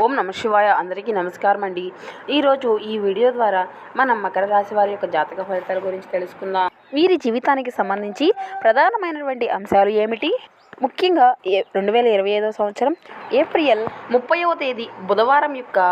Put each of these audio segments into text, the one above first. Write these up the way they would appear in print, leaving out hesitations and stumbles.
ఓం నమ శివాయ. అందరికీ నమస్కారం అండి. ఈరోజు ఈ వీడియో ద్వారా మనం మకర రాశి వారి యొక్క జాతక ఫలితాల గురించి తెలుసుకుందాం. వీరి జీవితానికి సంబంధించి ప్రధానమైనటువంటి అంశాలు ఏమిటి? ముఖ్యంగా 2025 సంవత్సరం ఏప్రిల్ 30వ తేదీ బుధవారం యొక్క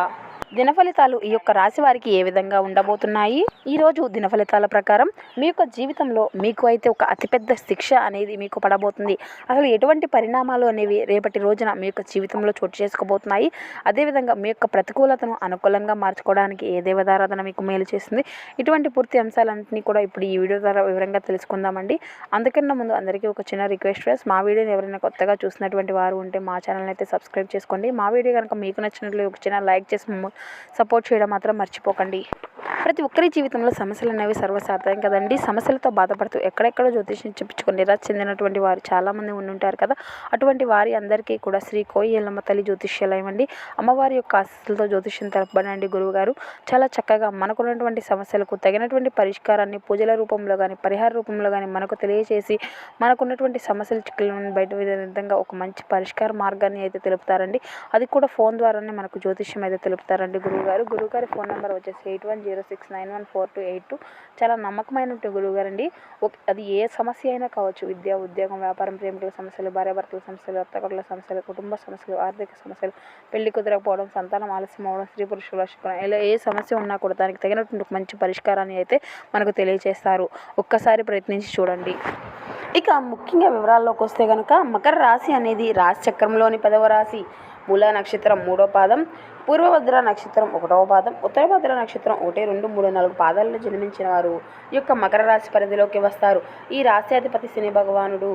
దినఫలితాలు ఈ యొక్క రాశి వారికి ఏ విధంగా ఉండబోతున్నాయి? ఈరోజు దినఫలితాల ప్రకారం మీ యొక్క జీవితంలో మీకు అయితే ఒక అతిపెద్ద శిక్ష అనేది మీకు పడబోతుంది. అసలు ఎటువంటి పరిణామాలు అనేవి రేపటి రోజున మీ యొక్క జీవితంలో చోటు చేసుకోబోతున్నాయి? అదేవిధంగా మీ యొక్క ప్రతికూలతను అనుకూలంగా మార్చుకోవడానికి ఏ దేవతారాధన మీకు మేలు చేస్తుంది? ఇటువంటి పూర్తి అంశాలన్నింటినీ కూడా ఇప్పుడు ఈ వీడియో ద్వారా వివరంగా తెలుసుకుందామండి. అందుకన్నా ముందు అందరికీ ఒక చిన్న రిక్వెస్ట్ ఫ్రెండ్స్, మా వీడియోని ఎవరైనా కొత్తగా చూసినటువంటి వారు ఉంటే మా ఛానల్ని అయితే సబ్స్క్రైబ్ చేసుకోండి. మా వీడియో కనుక మీకు నచ్చినట్లు ఒక చిన్న లైక్ చేసి సపోర్ట్ చేయడం మాత్రం మర్చిపోకండి. ప్రతి ఒక్కరి జీవితంలో సమస్యలు అనేవి సర్వసాధారణం కదండి. సమస్యలతో బాధపడుతూ ఎక్కడెక్కడో జ్యోతిష్యం చెప్పించుకొని నిరాశ చెందినటువంటి వారు చాలామంది ఉండుంటారు కదా. అటువంటి వారి అందరికీ కూడా శ్రీ కోయిలమ్మ తల్లి జ్యోతిష్యాలయం అండి. అమ్మవారి యొక్క ఆశీస్సులతో జ్యోతిష్యం తెలపబడండి. గురువుగారు చాలా చక్కగా మనకున్నటువంటి సమస్యలకు తగినటువంటి పరిష్కారాన్ని పూజల రూపంలో కానీ పరిహార రూపంలో కానీ మనకు తెలియజేసి మనకున్నటువంటి సమస్యల చిక్కులను బయట విధంగా ఒక మంచి పరిష్కార మార్గాన్ని అయితే తెలుపుతారండి. అది కూడా ఫోన్ ద్వారానే మనకు జ్యోతిష్యం అయితే తెలుపుతారండి గురువుగారి ఫోన్ నెంబర్ వచ్చేసి 8106914282. చాలా నమ్మకమైనటువంటి గురువుగారు అండి. అది ఏ సమస్య అయినా కావచ్చు, విద్య, ఉద్యోగం, వ్యాపారం, ప్రేమికుల సమస్యలు, భార్యాభర్తల సమస్యలు, అత్తగొడల సమస్యలు, కుటుంబ సమస్యలు, ఆర్థిక సమస్యలు, పెళ్లి కుదరకపోవడం, సంతానం ఆలస్యం అవ్వడం, స్త్రీ పురుషుల వశీకరణ, ఇలా ఏ సమస్య ఉన్నా కూడా దానికి తగినటువంటి మంచి పరిష్కారాన్ని అయితే మనకు తెలియజేస్తారు. ఒక్కసారి ప్రయత్నించి చూడండి. ఇక ముఖ్యంగా వివరాల్లోకి వస్తే కనుక మకర రాశి అనేది రాశి చక్రంలోని 10వ రాశి. మూలా నక్షత్రం 3వ పాదం, పూర్వభద్ర నక్షత్రం 1వ పాదం, ఉత్తరభద్ర నక్షత్రం 1, 2, 3, 4 పాదాల్లో జన్మించిన వారు ఈ యొక్క మకర రాశి పరిధిలోకి వస్తారు. ఈ రాశ్యాధిపతి శని భగవానుడు.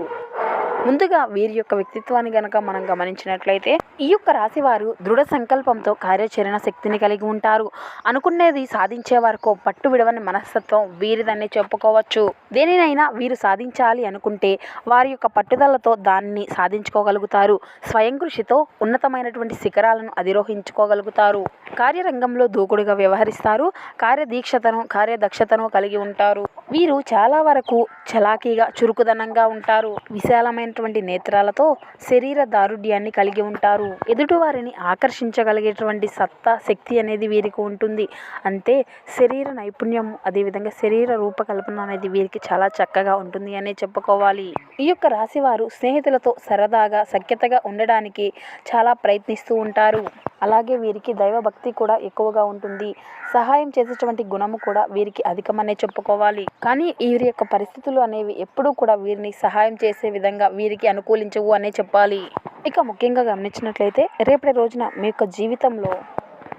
ముందుగా వీరి యొక్క వ్యక్తిత్వాన్ని గనక మనం గమనించినట్లయితే ఈ యొక్క రాశి వారు దృఢ సంకల్పంతో కార్యాచరణ శక్తిని కలిగి ఉంటారు. అనుకునేది సాధించే వరకు పట్టు విడవని మనస్తత్వం వీరిదని చెప్పుకోవచ్చు. దేనినైనా వీరు సాధించాలి అనుకుంటే వారి యొక్క పట్టుదలతో దాన్ని సాధించుకోగలుగుతారు. స్వయం కృషితో ఉన్నతమైనటువంటి శిఖరాలను అధిరోహించుకోగలుగుతారు. కార్యరంగంలో దూకుడుగా వ్యవహరిస్తారు. కార్యదక్షతను కలిగి ఉంటారు. వీరు చాలా వరకు చలాకీగా చురుకుదనంగా ఉంటారు. విశాలమైనటువంటి నేత్రాలతో శరీర దారుఢ్యాన్ని కలిగి ఉంటారు. ఎదుటివారిని ఆకర్షించగలిగేటువంటి సత్తా శక్తి అనేది వీరికి ఉంటుంది. అంతే శరీర నైపుణ్యం, అదేవిధంగా శరీర రూపకల్పన అనేది వీరికి చాలా చక్కగా ఉంటుంది అనే చెప్పుకోవాలి. ఈ యొక్క రాశివారు స్నేహితులతో సరదాగా సఖ్యతగా ఉండడానికి చాలా ప్రయత్నిస్తూ ఉంటారు. అలాగే వీరికి దైవభక్తి కూడా ఎక్కువగా ఉంటుంది. సహాయం చేసేటువంటి గుణము కూడా వీరికి అధికమనే చెప్పుకోవాలి. కానీ వీరి యొక్క పరిస్థితులు అనేవి ఎప్పుడూ కూడా వీరిని సహాయం చేసే విధంగా వీరికి అనుకూలించవు అనే చెప్పాలి. ఇక ముఖ్యంగా గమనించినట్లయితే రేపటి రోజున మీ యొక్క జీవితంలో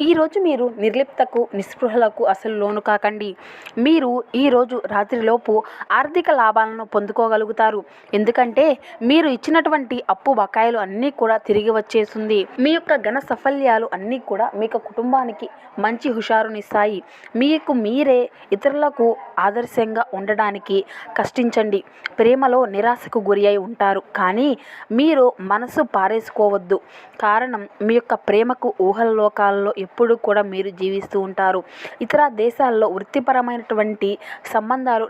ఈరోజు మీరు నిర్లిప్తకు, నిస్పృహలకు అసలు లోను కాకండి. మీరు ఈరోజు రాత్రిలోపు ఆర్థిక లాభాలను పొందుకోగలుగుతారు. ఎందుకంటే మీరు ఇచ్చినటువంటి అప్పు బకాయిలు అన్నీ కూడా తిరిగి వచ్చేస్తుంది. మీ యొక్క ఘన సఫల్యాలు అన్నీ కూడా మీకు కుటుంబానికి మంచి హుషారునిస్తాయి. మీకు మీరే ఇతరులకు ఆదర్శంగా ఉండడానికి కష్టించండి. ప్రేమలో నిరాశకు గురి అయి ఉంటారు, కానీ మీరు మనసు పారేసుకోవద్దు. కారణం మీ యొక్క ప్రేమకు ఊహల లోకాలలో ఎప్పుడు కూడా మీరు జీవిస్తూ ఉంటారు. ఇతర దేశాల్లో వృత్తిపరమైనటువంటి సంబంధాలు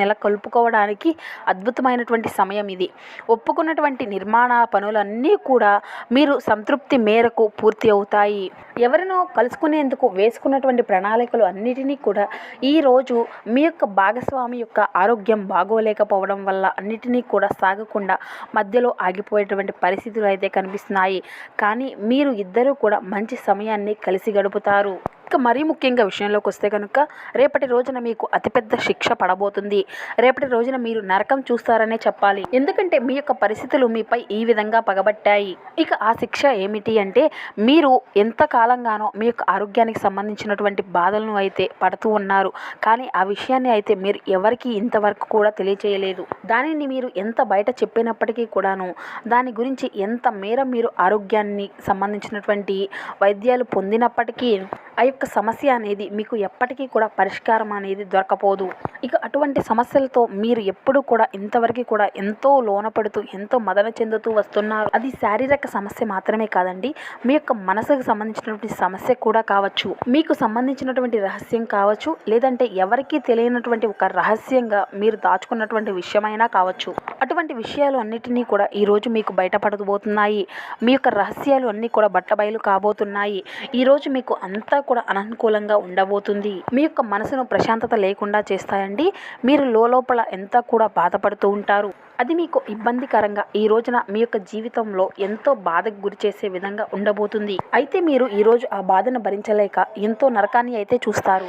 నెలకొల్పుకోవడానికి అద్భుతమైనటువంటి సమయం ఇది. ఒప్పుకున్నటువంటి నిర్మాణ పనులన్నీ కూడా మీరు సంతృప్తి మేరకు పూర్తి అవుతాయి. ఎవరినో కలుసుకునేందుకు వేసుకున్నటువంటి ప్రణాళికలు అన్నిటినీ కూడా ఈరోజు మీ యొక్క భాగస్వామి యొక్క ఆరోగ్యం బాగోలేకపోవడం వల్ల అన్నిటినీ కూడా సాగకుండా మధ్యలో ఆగిపోయేటువంటి పరిస్థితులు అయితే కనిపిస్తున్నాయి. కానీ మీరు ఇద్దరూ కూడా మంచి సమయాన్ని కలిసి గడుపుతారు. ఇక మరీ ముఖ్యంగా విషయంలోకి వస్తే కనుక రేపటి రోజున మీకు అతిపెద్ద శిక్ష పడబోతుంది. రేపటి రోజున మీరు నరకం చూస్తారనే చెప్పాలి. ఎందుకంటే మీ యొక్క పరిస్థితులు మీపై ఈ విధంగా పగబట్టాయి. ఇక ఆ శిక్ష ఏమిటి అంటే మీరు ఎంతకాలంగానో మీ యొక్క ఆరోగ్యానికి సంబంధించినటువంటి బాధలను అయితే పడుతూ ఉన్నారు. కానీ ఆ విషయాన్ని అయితే మీరు ఎవరికి ఇంతవరకు కూడా తెలియచేయలేదు. దానిని మీరు ఎంత బయట చెప్పినప్పటికీ కూడాను దాని గురించి ఎంత మేర మీరు ఆరోగ్యాన్ని సంబంధించినటువంటి వైద్యాలు పొందినప్పటికీ ఆ యొక్క సమస్య అనేది మీకు ఎప్పటికీ కూడా పరిష్కారం అనేది దొరకపోదు. ఇక అటువంటి సమస్యలతో మీరు ఎప్పుడు కూడా ఇంతవరకు కూడా ఎంతో లోనపడుతూ ఎంతో మదన చెందుతూ వస్తున్నారు. అది శారీరక సమస్య మాత్రమే కాదండి, మీ యొక్క మనసుకు సంబంధించినటువంటి సమస్య కూడా కావచ్చు, మీకు సంబంధించినటువంటి రహస్యం కావచ్చు, లేదంటే ఎవరికీ తెలియనటువంటి ఒక రహస్యంగా మీరు దాచుకున్నటువంటి విషయమైనా కావచ్చు. అటువంటి విషయాలు అన్నిటినీ కూడా ఈరోజు మీకు బయటపడబోతున్నాయి. మీ యొక్క రహస్యాలు అన్నీ కూడా బట్టబయలు కాబోతున్నాయి. ఈరోజు మీకు అంతా కూడా అననుకూలంగా ఉండబోతుంది. మీ యొక్క మనసును ప్రశాంతత లేకుండా చేస్తాయండి. మీరు లోపల ఎంత కూడా బాధపడుతూ ఉంటారు. అది మీకు ఇబ్బందికరంగా ఈ రోజున మీ యొక్క జీవితంలో ఎంతో బాధకు గురి చేసే విధంగా ఉండబోతుంది. అయితే మీరు ఈరోజు ఆ బాధను భరించలేక ఎంతో నరకాన్ని అయితే చూస్తారు.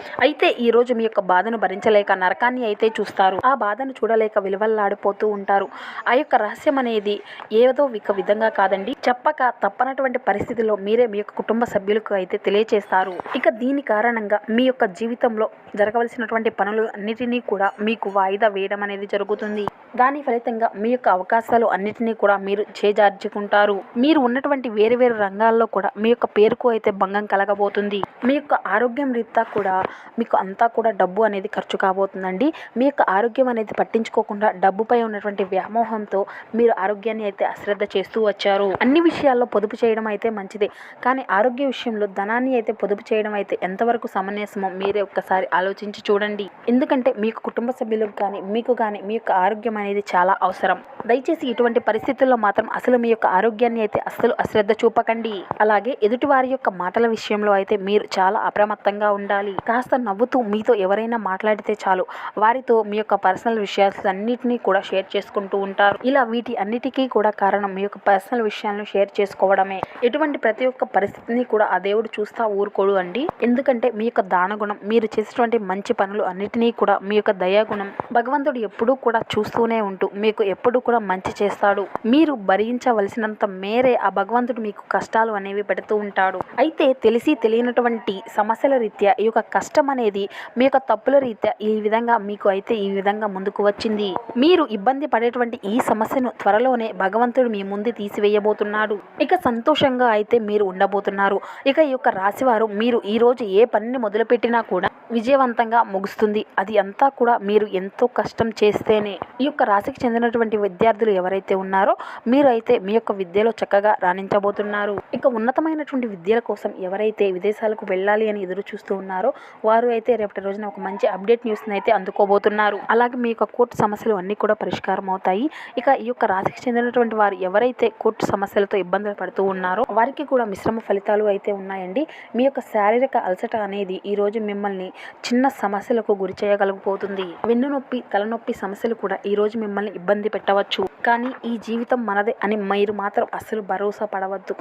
మీ యొక్క బాధను భరించలేక నరకాన్ని అయితే చూస్తారు. ఆ బాధను చూడలేక విలువల్లాడిపోతూ ఉంటారు. ఆ యొక్క రహస్యం అనేది ఏదో ఒక విధంగా కాదండి, చెప్పక తప్పనటువంటి పరిస్థితిలో మీరే మీ యొక్క కుటుంబ సభ్యులకు అయితే తెలియచేస్తారు. ఇక దీని కారణంగా మీ యొక్క జీవితంలో జరగవలసినటువంటి పనులు అన్నిటినీ కూడా మీకు వాయిదా వేయడం అనేది జరుగుతుంది. దాని ఫలితంగా మీ యొక్క అవకాశాలు అన్నిటినీ కూడా మీరు చేజార్చుకుంటారు. మీరు ఉన్నటువంటి వేరు వేరు రంగాల్లో కూడా మీ యొక్క పేరుకు అయితే భంగం కలగబోతుంది. మీ యొక్క ఆరోగ్యం రీత్యా కూడా మీకు అంతా కూడా డబ్బు అనేది ఖర్చు కాబోతుందండి. మీ యొక్క ఆరోగ్యం అనేది పట్టించుకోకుండా డబ్బుపై ఉన్నటువంటి వ్యామోహంతో మీరు ఆరోగ్యాన్ని అయితే అశ్రద్ధ చేస్తూ వచ్చారు. అన్ని విషయాల్లో పొదుపు చేయడం అయితే మంచిదే, కానీ ఆరోగ్య విషయంలో ధనాన్ని అయితే పొదుపు చేయడం అయితే ఎంతవరకు సమంజసమో మీరే ఒక్కసారి ఆలోచించి చూడండి. ఎందుకంటే మీ యొక్క కుటుంబ సభ్యులకు కానీ మీకు కానీ మీ యొక్క ఆరోగ్యం అనేది చాలా అవసరం. దయచేసి ఇటువంటి పరిస్థితుల్లో మాత్రం అసలు మీ యొక్క ఆరోగ్యాన్ని అయితే అస్సలు అశ్రద్ధ చూపకండి. అలాగే ఎదుటి వారి యొక్క మాటల విషయంలో అయితే మీరు చాలా అప్రమత్తంగా ఉండాలి. కాస్త నవ్వుతూ మీతో ఎవరైనా మాట్లాడితే చాలు వారితో మీ యొక్క పర్సనల్ విషయాలు అన్నిటినీ కూడా షేర్ చేసుకుంటూ ఉంటారు. ఇలా వీటి అన్నిటికీ కూడా కారణం మీ యొక్క పర్సనల్ విషయాలను షేర్ చేసుకోవడమే. ఎటువంటి ప్రతి ఒక్క పరిస్థితిని కూడా ఆ దేవుడు చూస్తా ఊరుకోడు అండి. ఎందుకంటే మీ యొక్క దానగుణం, మీరు చేసేటువంటి మంచి పనులు అన్నిటినీ కూడా మీ యొక్క దయాగుణం భగవంతుడు ఎప్పుడూ కూడా చూస్తూనే ఉంటూ మీకు ఎప్పుడు కూడా మంచి చేస్తాడు. మీరు భరించవలసినంత మేరే ఆ భగవంతుడు మీకు కష్టాలు అనేవి పెడుతూ ఉంటాడు. అయితే తెలిసి తెలియనటువంటి సమస్యల రీత్యా ఈ యొక్క కష్టం అనేది మీ యొక్క తప్పుల రీత్యా ఈ విధంగా మీకు అయితే ఈ విధంగా ముందుకు వచ్చింది. మీరు ఇబ్బంది పడేటువంటి ఈ సమస్యను త్వరలోనే భగవంతుడు మీ ముందు తీసివేయబోతున్నాడు. ఇక సంతోషంగా అయితే మీరు ఉండబోతున్నారు. ఇక ఈ యొక్క రాశివారు మీరు ఈ రోజు ఏ పనిని మొదలుపెట్టినా కూడా విజయవంతంగా ముగుస్తుంది. అది అంతా కూడా మీరు ఎంతో కష్టం చేస్తేనే. ఈ యొక్క రాశికి చెందినటువంటి విద్యార్థులు ఎవరైతే ఉన్నారో మీరు అయితే మీ యొక్క విద్యలో చక్కగా రాణించబోతున్నారు. ఇక ఉన్నతమైనటువంటి విద్యల కోసం ఎవరైతే విదేశాలకు వెళ్ళాలి అని ఎదురు చూస్తూ ఉన్నారో వారు అయితే రేపటి రోజున ఒక మంచి అప్డేట్ న్యూస్ని అయితే అందుకోబోతున్నారు. అలాగే మీ యొక్క కోర్టు సమస్యలు అన్నీ కూడా పరిష్కారం అవుతాయి. ఇక ఈ యొక్క రాశికి చెందినటువంటి వారు ఎవరైతే కోర్టు సమస్యలతో ఇబ్బందులు పడుతూ ఉన్నారో వారికి కూడా మిశ్రమ ఫలితాలు అయితే ఉన్నాయండి. మీ యొక్క శారీరక అలసట అనేది ఈ రోజు మిమ్మల్ని చిన్న సమస్యలకు గురి చేయగలిగిపోతుంది. వెన్నునొప్పి, తలనొప్పి సమస్యలు కూడా ఈ రోజు మిమ్మల్ని ఇబ్బంది పెట్టవచ్చు. కానీ ఈ జీవితం మనదే అని మీరు మాత్రం అస్సలు భరోసా పడవద్దు.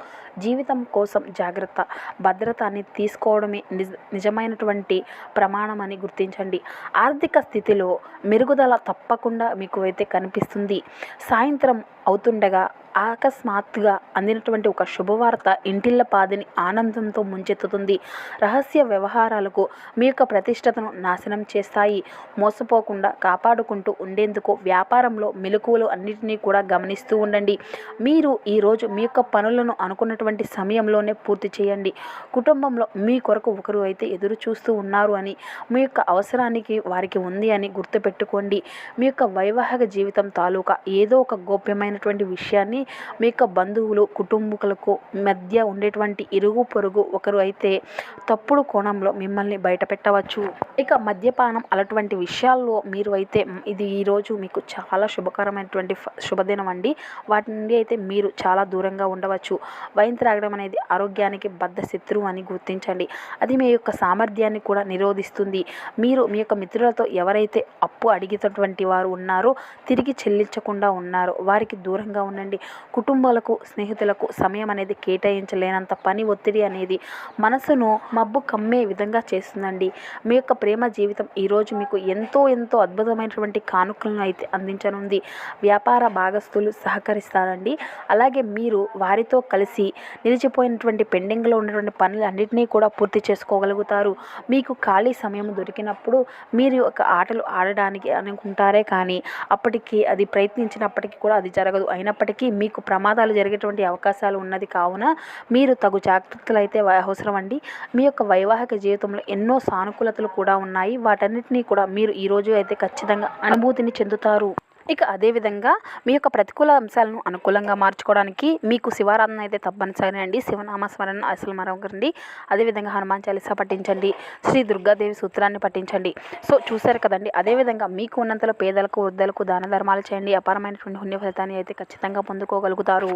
జీవితం కోసం జాగ్రత్త, భద్రత అనేది తీసుకోవడమే నిజమైనటువంటి ప్రమాణం అని గుర్తించండి. ఆర్థిక స్థితిలో మెరుగుదల తప్పకుండా మీకు అయితే కనిపిస్తుంది. సాయంత్రం అవుతుండగా అకస్మాత్తుగా అందినటువంటి ఒక శుభవార్త ఇంటిల్లపాదిని ఆనందంతో ముంచెత్తుతుంది. రహస్య వ్యవహారాలకు మీ యొక్క ప్రతిష్టతను నాశనం చేస్తాయి. మోసపోకుండా కాపాడుకుంటూ ఉండేందుకు వ్యాపారంలో మెలకువలు అన్నిటినీ కూడా గమనిస్తూ ఉండండి. మీరు ఈరోజు మీ యొక్క పనులను అనుకున్నటువంటి సమయంలోనే పూర్తి చేయండి. కుటుంబంలో మీ కొరకు ఒకరు అయితే ఎదురు చూస్తూ ఉన్నారు అని, మీ యొక్క అవసరానికి వారికి ఉంది అని గుర్తుపెట్టుకోండి. మీ యొక్క వైవాహిక జీవితం తాలూకా ఏదో ఒక గోప్యమైనటువంటి విషయాన్ని మీ యొక్క బంధువులు, కుటుంబకులకు మధ్య ఉండేటువంటి ఇరుగు పొరుగు ఒకరు అయితే తప్పుడు కోణంలో మిమ్మల్ని బయట పెట్టవచ్చు. ఇక మద్యపానం అలాంటి విషయాల్లో మీరు అయితే ఇది ఈరోజు మీకు చాలా శుభకరమైనటువంటి శుభదినం అండి. వాటి నుండి అయితే మీరు చాలా దూరంగా ఉండవచ్చు. వైన్ త్రాగడం అనేది ఆరోగ్యానికి బద్ధ శత్రువు అని గుర్తించండి. అది మీ యొక్క సామర్థ్యాన్ని కూడా నిరోధిస్తుంది. మీరు మీ యొక్క మిత్రులతో ఎవరైతే అప్పు అడిగేటటువంటి వారు ఉన్నారో, తిరిగి చెల్లించకుండా ఉన్నారో వారికి దూరంగా ఉండండి. కుటుంబాలకు, స్నేహితులకు సమయం అనేది కేటాయించలేనంత పని ఒత్తిడి అనేది మనసును మబ్బు కమ్మే విధంగా చేస్తుందండి. మీ యొక్క ప్రేమ జీవితం ఈరోజు మీకు ఎంతో ఎంతో అద్భుతమైనటువంటి కానుకలను అయితే అందించనుంది. వ్యాపార భాగస్తులు సహకరిస్తారండి. అలాగే మీరు వారితో కలిసి నిలిచిపోయినటువంటి పెండింగ్లో ఉన్నటువంటి పనులు అన్నింటినీ కూడా పూర్తి చేసుకోగలుగుతారు. మీకు ఖాళీ సమయం దొరికినప్పుడు మీరు ఒక ఆటలు ఆడడానికి అనుకుంటారే కానీ అప్పటికి అది ప్రయత్నించినప్పటికీ కూడా అది జరగదు. అయినప్పటికీ మీకు ప్రమాదాలు జరిగేటువంటి అవకాశాలు ఉన్నది. కావున మీరు తగు జాగ్రత్తలు అయితే అవసరం అండి. మీ యొక్క వైవాహిక జీవితంలో ఎన్నో సానుకూలతలు కూడా ఉన్నాయి. వాటన్నిటినీ కూడా మీరు ఈరోజు అయితే ఖచ్చితంగా అనుభూతిని చెందుతారు. ఇక అదేవిధంగా మీ యొక్క ప్రతికూల అంశాలను అనుకూలంగా మార్చుకోవడానికి మీకు శివారాధన అయితే తప్పనిసరి అండి. శివనామస్మరణ అసలు మరొకరండి. అదేవిధంగా హనుమాన్ చాలీసా పఠించండి, శ్రీ దుర్గాదేవి సూత్రాన్ని పఠించండి. సో చూశారు కదండి. అదేవిధంగా మీకు ఉన్నంతలో పేదలకు వృద్ధులకు దాన ధర్మాలు చేయండి. అపారమైనటువంటి పుణ్య ఫలితాన్ని అయితే ఖచ్చితంగా పొందుకోగలుగుతారు.